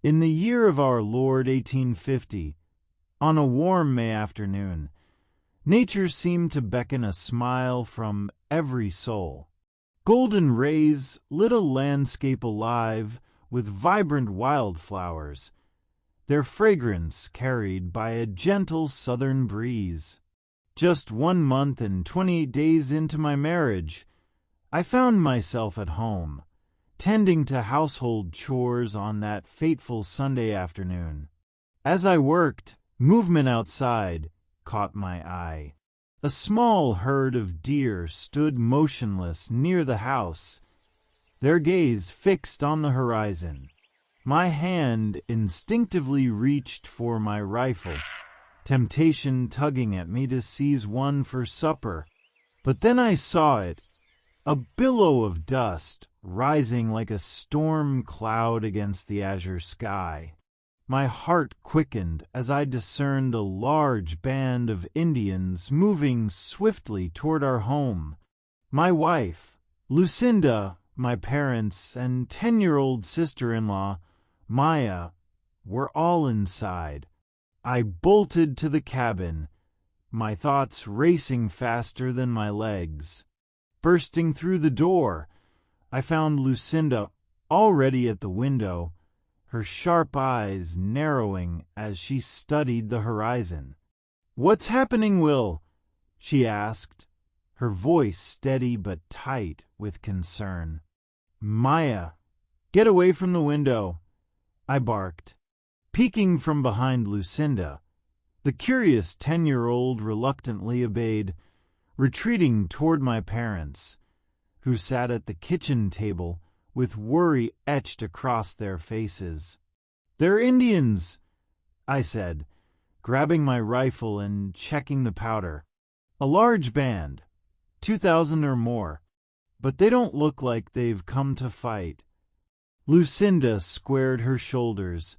In the year of our Lord 1850, on a warm May afternoon, nature seemed to beckon a smile from every soul. Golden rays lit a landscape alive with vibrant wildflowers, their fragrance carried by a gentle southern breeze. Just 1 month and 28 days into my marriage, I found myself at home, tending to household chores on that fateful Sunday afternoon. As I worked, movement outside caught my eye. A small herd of deer stood motionless near the house, their gaze fixed on the horizon. My hand instinctively reached for my rifle, temptation tugging at me to seize one for supper. But then I saw it, a billow of dust rising like a storm cloud against the azure sky. My heart quickened as I discerned a large band of Indians moving swiftly toward our home. My wife, Lucinda, my parents, and 10-year-old sister-in-law, Maya, were all inside. I bolted to the cabin, my thoughts racing faster than my legs. Bursting through the door, I found Lucinda already at the window, her sharp eyes narrowing as she studied the horizon. "What's happening, Will?" she asked, her voice steady but tight with concern. "Maya, get away from the window," I barked. Peeking from behind Lucinda, the curious 10-year-old reluctantly obeyed, retreating toward my parents, who sat at the kitchen table with worry etched across their faces. "They're Indians," I said, grabbing my rifle and checking the powder. "A large band, 2,000 or more, but they don't look like they've come to fight." Lucinda squared her shoulders,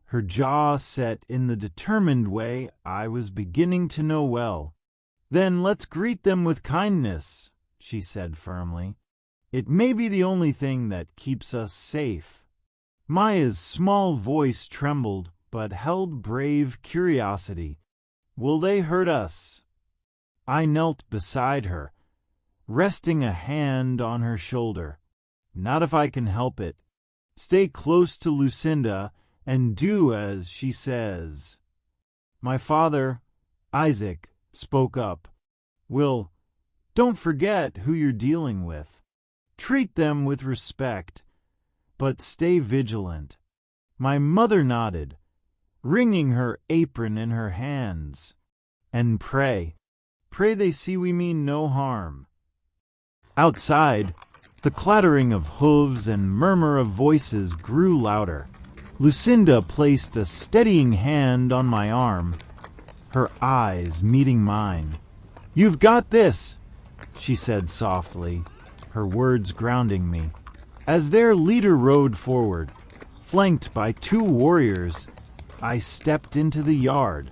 her jaw set in the determined way I was beginning to know well. "Then let's greet them with kindness," she said firmly. "It may be the only thing that keeps us safe." Maya's small voice trembled but held brave curiosity. "Will they hurt us?" I knelt beside her, resting a hand on her shoulder. "Not if I can help it. Stay close to Lucinda and do as she says." My father, Isaac, spoke up. "Will, don't forget who you're dealing with. Treat them with respect, but stay vigilant." My mother nodded, wringing her apron in her hands. "And pray they see we mean no harm." Outside, the clattering of hooves and murmur of voices grew louder. Lucinda placed a steadying hand on my arm, her eyes meeting mine. "You've got this," she said softly, her words grounding me. As their leader rode forward, flanked by 2 warriors, I stepped into the yard.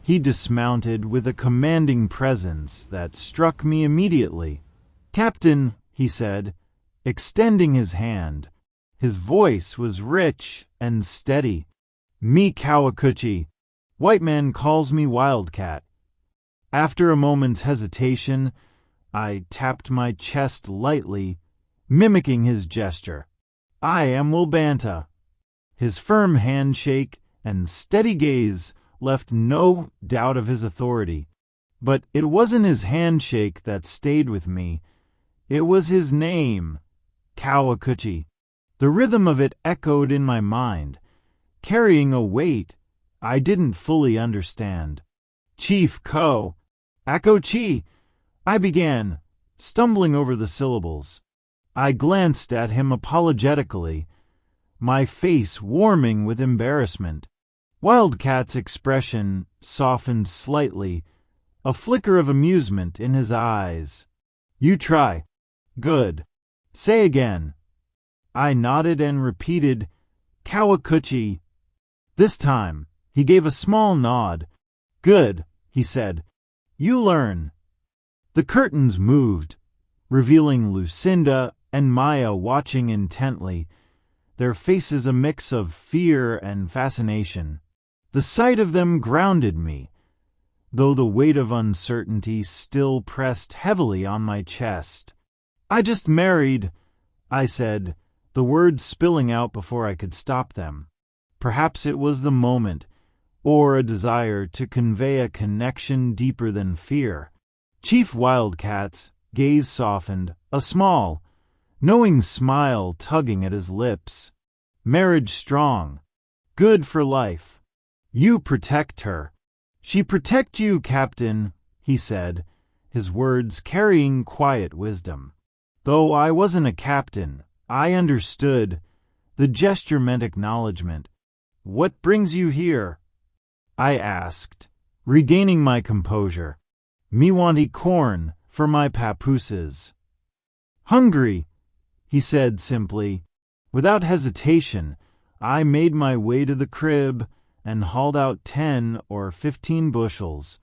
He dismounted with a commanding presence that struck me immediately. "Captain," he said, extending his hand. His voice was rich and steady. "Me Cowacoochee. White man calls me Wildcat." After a moment's hesitation, I tapped my chest lightly, mimicking his gesture. "I am Will Banta." His firm handshake and steady gaze left no doubt of his authority. But it wasn't his handshake that stayed with me. It was his name, Cowacoochee. The rhythm of it echoed in my mind, carrying a weight I didn't fully understand. "Chief Cowacoochee," I began, stumbling over the syllables. I glanced at him apologetically, my face warming with embarrassment. Wildcat's expression softened slightly, a flicker of amusement in his eyes. "You try. Good. Say again." I nodded and repeated, "Cowacoochee." This time, he gave a small nod. "Good," he said. "You learn." The curtains moved, revealing Lucinda and Maya watching intently, their faces a mix of fear and fascination. The sight of them grounded me, though the weight of uncertainty still pressed heavily on my chest. "I just married," I said, the words spilling out before I could stop them. Perhaps it was the moment, or a desire to convey a connection deeper than fear. Chief Wildcat's gaze softened, a small, knowing smile tugging at his lips. "Marriage strong. Good for life. You protect her." "She protect you, Captain," he said, his words carrying quiet wisdom. Though I wasn't a captain, I understood. The gesture meant acknowledgement. "What brings you here?" I asked, regaining my composure. "Me wanty corn for my papooses." "Hungry," he said simply. Without hesitation, I made my way to the crib and hauled out 10 or 15 bushels.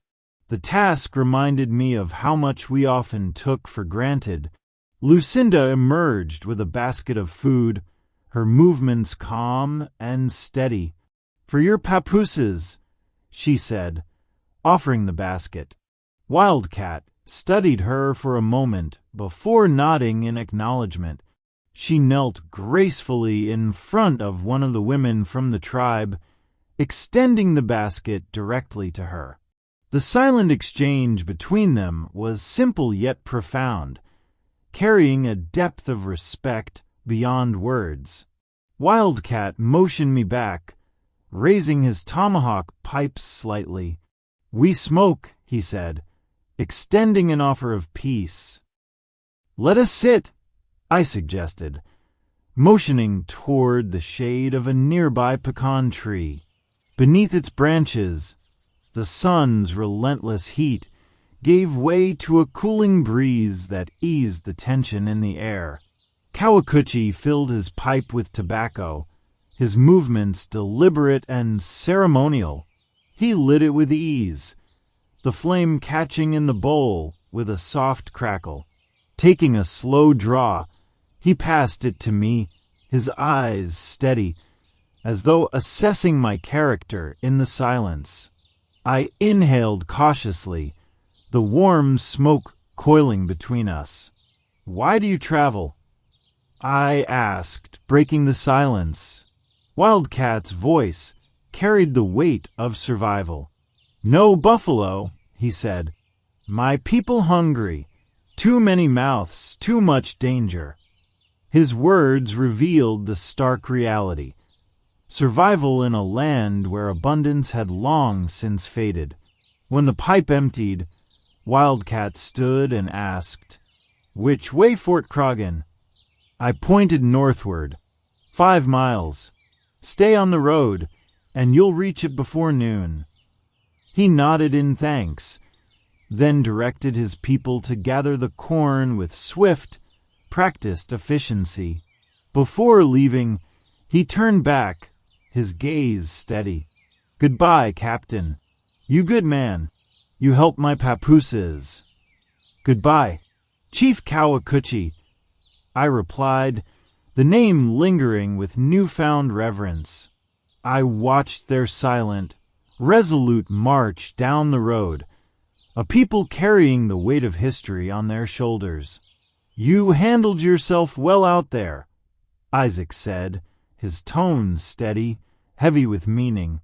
The task reminded me of how much we often took for granted. Lucinda emerged with a basket of food, her movements calm and steady. "For your papooses," she said, offering the basket. Wildcat studied her for a moment before nodding in acknowledgement. She knelt gracefully in front of one of the women from the tribe, extending the basket directly to her. The silent exchange between them was simple yet profound, carrying a depth of respect beyond words. Wildcat motioned me back, raising his tomahawk pipes slightly. "We smoke," he said, extending an offer of peace. "Let us sit," I suggested, motioning toward the shade of a nearby pecan tree. Beneath its branches, the sun's relentless heat gave way to a cooling breeze that eased the tension in the air. Cowacoochee filled his pipe with tobacco, his movements deliberate and ceremonial. He lit it with ease, the flame catching in the bowl with a soft crackle. Taking a slow draw, he passed it to me, his eyes steady, as though assessing my character in the silence. I inhaled cautiously, the warm smoke coiling between us. "Why do you travel?" I asked, breaking the silence. Wildcat's voice carried the weight of survival. "No buffalo," he said. "My people hungry. Too many mouths, too much danger." His words revealed the stark reality. Survival in a land where abundance had long since faded. When the pipe emptied, Wildcat stood and asked, "Which way, Fort Croghan?" I pointed northward. 5 miles. Stay on the road, and you'll reach it before noon." He nodded in thanks, then directed his people to gather the corn with swift, practiced efficiency. Before leaving, he turned back, his gaze steady. "Goodbye, Captain. You good man. You help my papooses." "Goodbye, Chief Cowacoochee," I replied, the name lingering with newfound reverence. I watched their silent, resolute march down the road, a people carrying the weight of history on their shoulders. "You handled yourself well out there," Isaac said, his tone steady, heavy with meaning.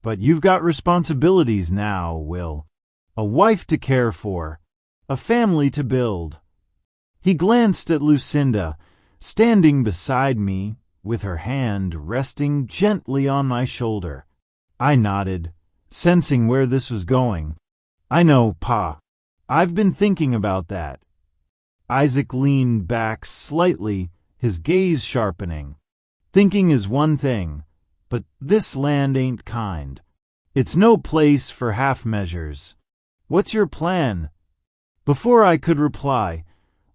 "But you've got responsibilities now, Will. A wife to care for, a family to build." He glanced at Lucinda, standing beside me, with her hand resting gently on my shoulder. I nodded, sensing where this was going. "I know, Pa. I've been thinking about that." Isaac leaned back slightly, his gaze sharpening. "Thinking is one thing, but this land ain't kind. It's no place for half measures. What's your plan?" Before I could reply,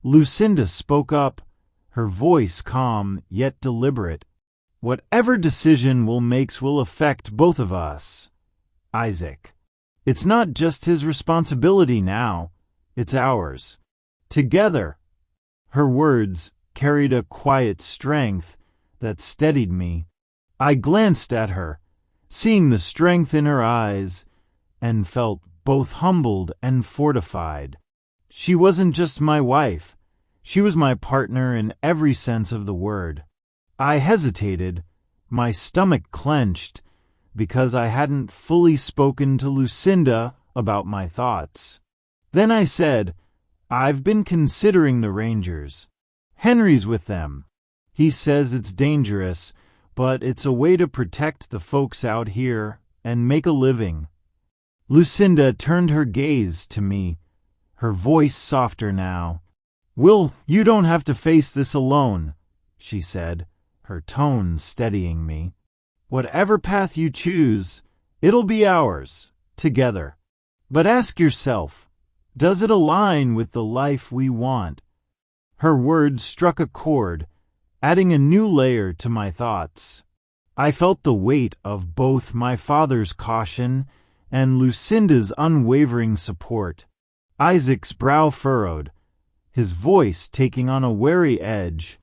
Lucinda spoke up, her voice calm yet deliberate. "Whatever decision Will makes will affect both of us, Isaac. It's not just his responsibility now, it's ours. Together." Her words carried a quiet strength that steadied me. I glanced at her, seeing the strength in her eyes, and felt both humbled and fortified. She wasn't just my wife. She was my partner in every sense of the word. I hesitated, my stomach clenched, because I hadn't fully spoken to Lucinda about my thoughts. Then I said, "I've been considering the Rangers. Henry's with them. He says it's dangerous, but it's a way to protect the folks out here and make a living." Lucinda turned her gaze to me, her voice softer now. "Will, you don't have to face this alone," she said, her tone steadying me. "Whatever path you choose, it'll be ours, together. But ask yourself, does it align with the life we want?" Her words struck a chord, adding a new layer to my thoughts. I felt the weight of both my father's caution and Lucinda's unwavering support. Isaac's brow furrowed, his voice taking on a wary edge.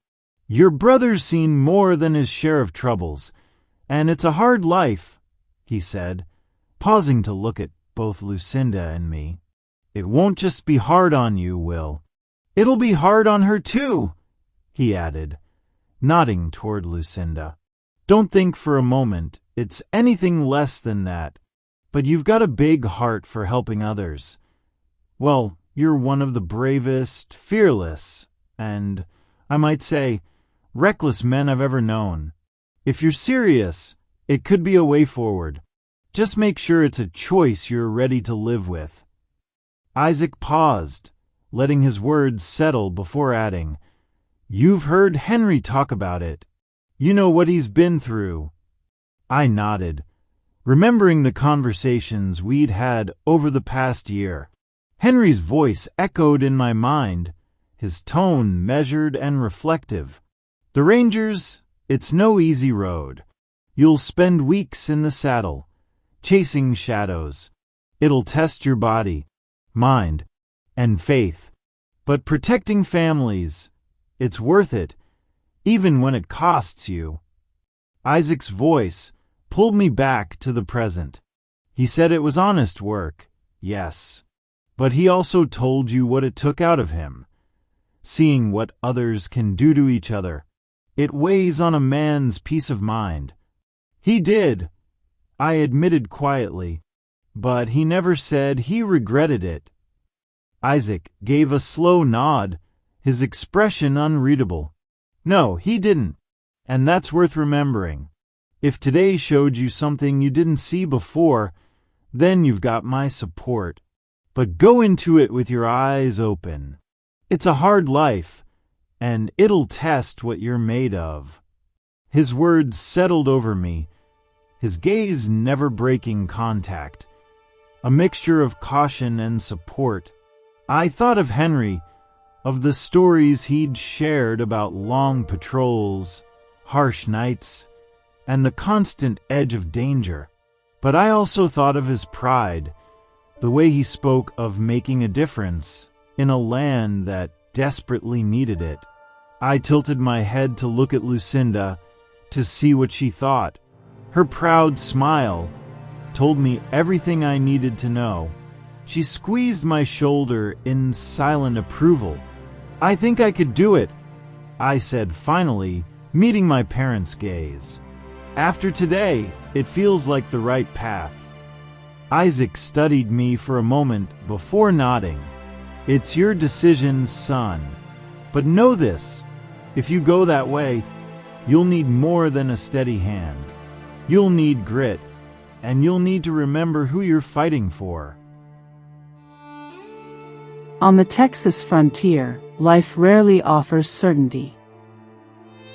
"Your brother's seen more than his share of troubles, and it's a hard life," he said, pausing to look at both Lucinda and me. "It won't just be hard on you, Will. It'll be hard on her too," he added, nodding toward Lucinda. "Don't think for a moment it's anything less than that, but you've got a big heart for helping others. Well, you're one of the bravest, fearless, and, I might say, reckless men I've ever known. If you're serious, it could be a way forward. Just make sure it's a choice you're ready to live with." Isaac paused, letting his words settle before adding, "You've heard Henry talk about it. You know what he's been through." I nodded, remembering the conversations we'd had over the past year. Henry's voice echoed in my mind, his tone measured and reflective. "The Rangers, it's no easy road. You'll spend weeks in the saddle, chasing shadows. It'll test your body, mind, and faith. But protecting families, it's worth it, even when it costs you." Isaac's voice pulled me back to the present. He said it was honest work, yes, but he also told you what it took out of him. Seeing what others can do to each other, it weighs on a man's peace of mind. "He did," I admitted quietly, "but he never said he regretted it." Isaac gave a slow nod, his expression unreadable. "No, he didn't, and that's worth remembering. If today showed you something you didn't see before, then you've got my support. But go into it with your eyes open. It's a hard life, and it'll test what you're made of." His words settled over me, his gaze never breaking contact, a mixture of caution and support. I thought of Henry, of the stories he'd shared about long patrols, harsh nights, and the constant edge of danger. But I also thought of his pride, the way he spoke of making a difference in a land that desperately needed it. I tilted my head to look at Lucinda, to see what she thought. Her proud smile told me everything I needed to know. She squeezed my shoulder in silent approval. "I think I could do it," I said finally, meeting my parents' gaze. "After today, it feels like the right path." Isaac studied me for a moment before nodding. "It's your decision, son. But know this, if you go that way, you'll need more than a steady hand. You'll need grit, and you'll need to remember who you're fighting for." On the Texas frontier, life rarely offers certainty.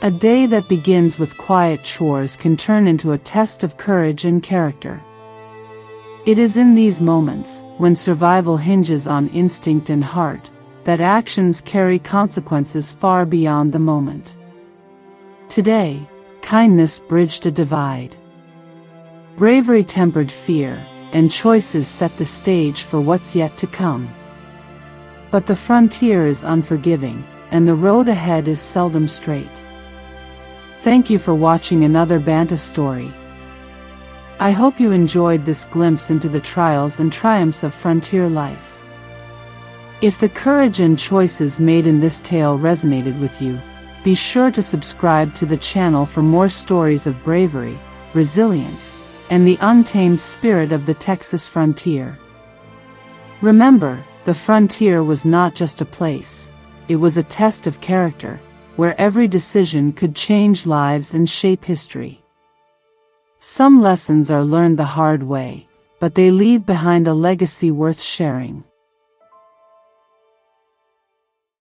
A day that begins with quiet chores can turn into a test of courage and character. It is in these moments, when survival hinges on instinct and heart, that actions carry consequences far beyond the moment. Today, kindness bridged a divide. Bravery tempered fear, and choices set the stage for what's yet to come. But the frontier is unforgiving, and the road ahead is seldom straight. Thank you for watching another Banta story. I hope you enjoyed this glimpse into the trials and triumphs of frontier life. If the courage and choices made in this tale resonated with you, be sure to subscribe to the channel for more stories of bravery, resilience, and the untamed spirit of the Texas frontier. Remember, the frontier was not just a place, it was a test of character, where every decision could change lives and shape history. Some lessons are learned the hard way, but they leave behind a legacy worth sharing.